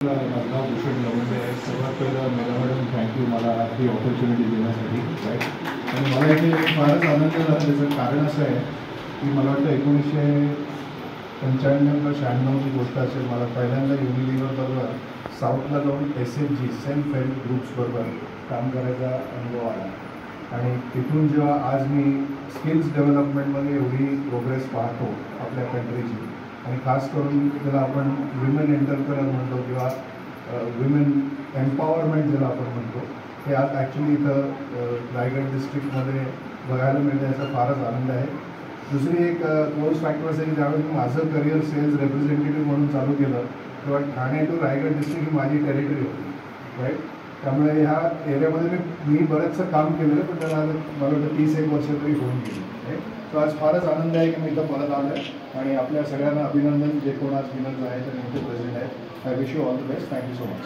माझं नाव भूषण लवंडे आहे. सर्वात पहिलं मॅडम थँक्यू मला ही ऑपॉर्च्युनिटी देण्यासाठी. राईट. आणि मला इथे फारच आनंद झाला. त्याचं कारण असं आहे की मला वाटतं 1995 का 96ची गोष्ट असेल. मला पहिल्यांदा युनिलिव्हरबरोबर साऊथला जाऊन SHG सेल्फ हेल्प ग्रुप्सबरोबर काम करायचा अनुभव आला. आणि तिथून जेव्हा आज मी स्किल्स डेव्हलपमेंटमध्ये एवढी प्रोग्रेस पाहतो आपल्या कंट्रीची, आणि खास करून ज्याला आपण विमेन एंटरप्रेनर म्हणतो किंवा विमेन एम्पॉवरमेंट ज्याला आपण म्हणतो, हे आज ॲक्च्युली इथं रायगड डिस्ट्रिक्टमध्ये बघायला मिळतं. याचा फारच आनंद आहे. दुसरी एक क्लोज फॅक्टर असेल की ज्यावेळेस मी माझं करिअर सेल्स रिप्रेझेंटेटिव्ह म्हणून चालू केलं तेव्हा ठाणे टू रायगड डिस्ट्रिक्ट ही माझी टेरिटरी होती. राईट. त्यामुळे ह्या एरियामध्ये मी बरंचसं काम केलेलं, पण त्याला मला वाटतं 31 वर्ष तरी होऊन गेली. राईट. तो आज फारच आनंद आहे की मी इथं परत आलो आहे आणि आपल्या सगळ्यांना अभिनंदन. जे कोण आज विनंत आहे तर नेमके प्रेझेंट आहे. I wish you all the best. Thank you so much.